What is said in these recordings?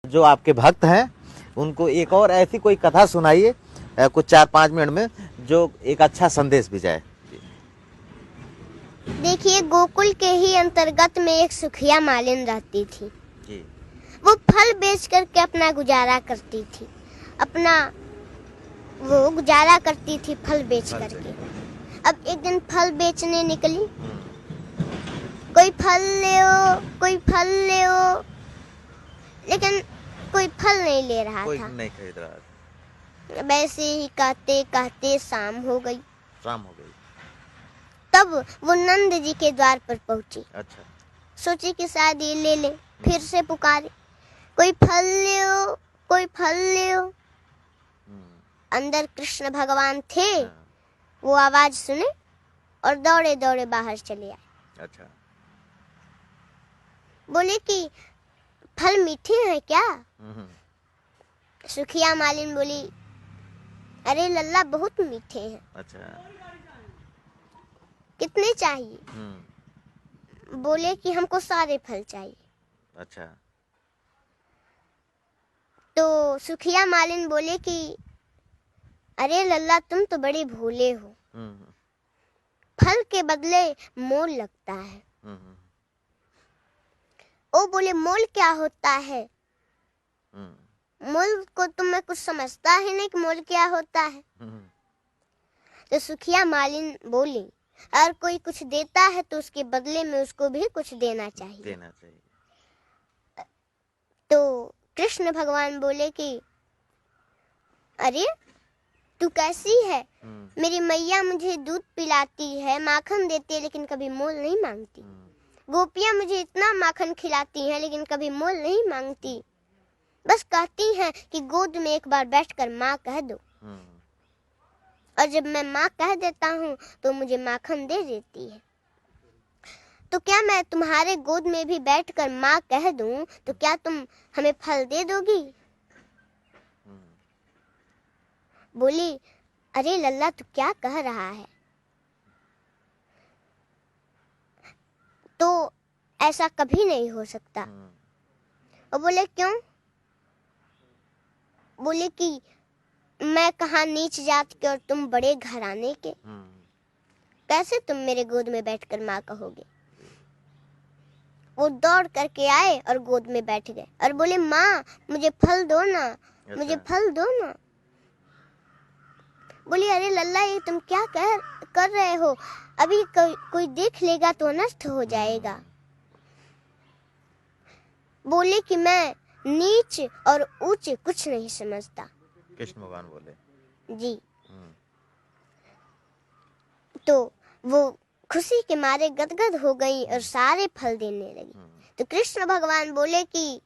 जो आपके भक्त हैं उनको एक और ऐसी कोई कथा सुनाइए कुछ 4-5 मिनट में, जो एक अच्छा संदेश भी जाए। देखिए, गोकुल के ही अंतर्गत में एक सुखिया मालिन रहती थी जी। वो फल बेच करके अपना गुजारा करती थी, वो गुजारा करती थी फल बेच करके। अब एक दिन फल बेचने निकली, कोई फल ले ओ, लेकिन कोई फल नहीं ले रहा कोई था, नहीं खरीद रहा था। वैसे ही कहते कहते शाम हो गई। तब वो नंद जी के द्वार पर पहुंची। अच्छा। सोची कि शायद ये ले ले, फिर से पुकारे, कोई फल ले ओ, कोई फल ले ओ। अंदर कृष्ण भगवान थे, वो आवाज सुने और दौड़े दौड़े बाहर चले आए। अच्छा। बोले कि फल मीठे हैं क्या? सुखिया मालिन बोली, अरे लल्ला बहुत मीठे हैं। अच्छा। कितने चाहिए? बोले कि हमको सारे फल चाहिए। अच्छा। तो सुखिया मालिन बोले कि अरे लल्ला तुम तो बड़े भोले हो, फल के बदले मोल लगता है। ओ बोले मोल क्या होता है? मोल को तुम्हें कुछ समझता है नहीं कि मोल क्या होता है। तो सुखिया मालिन बोली, अगर कोई कुछ देता है तो उसके बदले में उसको भी कुछ देना चाहिए। तो कृष्ण भगवान बोले कि अरे तू कैसी है? मेरी मैया मुझे दूध पिलाती है, माखन देती है, लेकिन कभी मोल नहीं मांगती। गोपियां मुझे इतना माखन खिलाती हैं, लेकिन कभी मोल नहीं मांगती। बस कहती हैं कि गोद में एक बार बैठकर माँ कह दो, और जब मैं माँ कह देता हूँ तो मुझे माखन दे देती है। तो क्या मैं तुम्हारे गोद में भी बैठकर माँ कह दूं तो क्या तुम हमें फल दे दोगी? बोली, अरे लल्ला तू क्या कह रहा है? तो ऐसा कभी नहीं हो सकता। और बोले क्यों? बोले कि मैं कहाँ नीच जात के और तुम बड़े घराने के, कैसे तुम मेरे गोद में बैठकर माँ कहोगे? वो दौड़ करके आए और गोद में बैठ गए और बोले, माँ मुझे फल दो ना, मुझे फल दो ना। बोली, अरे लल्ला ये तुम क्या कर रहे हो? अभी कोई देख लेगा तो नष्ट हो जाएगा। बोले कि मैं नीच और ऊंच कुछ नहीं समझता। कृष्ण भगवान बोले जी। तो वो खुशी के मारे गदगद हो गई और सारे फल देने लगी। तो कृष्ण भगवान बोले कि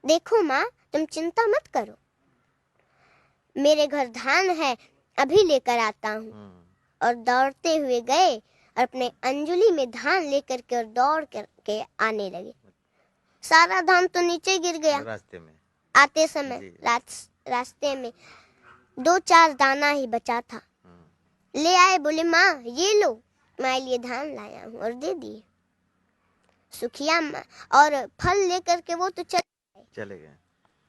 देखो माँ, तुम चिंता मत करो, मेरे घर धान है, अभी लेकर आता हूँ। और दौड़ते हुए गए और अपने अंजुली में धान लेकर के और दौड़ करके आने लगे। सारा धान तो नीचे गिर गया रास्ते में आते समय। रास्ते में 2-4 दाना ही बचा था। ले आए, बोले माँ ये लो, तुम्हारे लिए धान लाया हूँ, और दे दिए। सुखिया और फल लेकर के वो तो चले गए।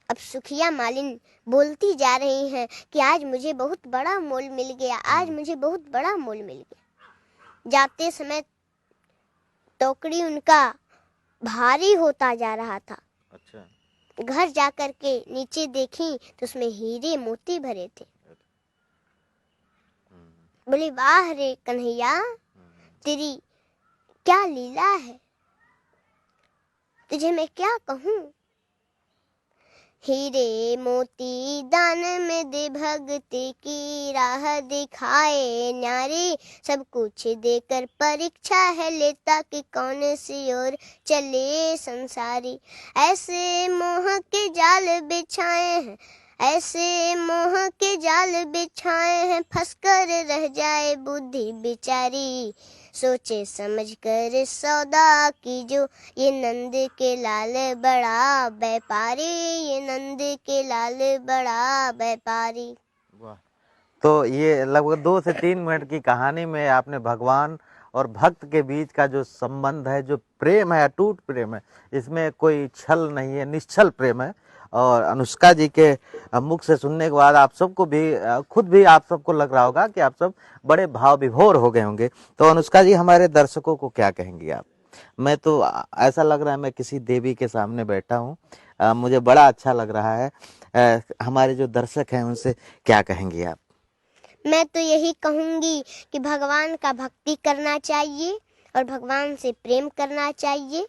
अब सुखिया मालिन बोलती जा रही हैं कि आज मुझे बहुत बड़ा मोल मिल गया, आज मुझे बहुत बड़ा मोल मिल गया। जाते समय टोकरी उनका भारी होता जा रहा था। अच्छा। घर जाकर के नीचे देखी तो उसमें हीरे मोती भरे थे। बोले, वाह रे कन्हैया, तेरी क्या लीला है, तुझे मैं क्या कहूँ। हीरे मोती दान में दे, भक्ति की राह दिखाए न्यारे, सब कुछ देकर परीक्षा है लेता कि कौन सी ओर चले संसारी। ऐसे मोह के जाल बिछाए हैं, ऐसे मोह के जाल बिछाए हैं, फंसकर रह जाए बुद्धि बिचारी। सोचे समझ कर सौदा कीजो, ये नंद के लाल बड़ा व्यापारी, ये नंद के लाल बड़ा व्यापारी। वाह। तो ये लगभग 2 से 3 मिनट की कहानी में आपने भगवान और भक्त के बीच का जो संबंध है, जो प्रेम है, अटूट प्रेम है, इसमें कोई छल नहीं है, निश्चल प्रेम है। और अनुष्का जी के मुख से सुनने के बाद आप सबको भी खुद भी आप सबको लग रहा होगा कि आप सब बड़े भाव विभोर हो गए होंगे। तो अनुष्का जी, हमारे दर्शकों को क्या कहेंगी आप? मैं तो ऐसा लग रहा है मैं किसी देवी के सामने बैठा हूँ। मुझे बड़ा अच्छा लग रहा है। हमारे जो दर्शक हैं उनसे क्या कहेंगी आप? मैं तो यही कहूंगी कि भगवान का भक्ति करना चाहिए और भगवान से प्रेम करना चाहिए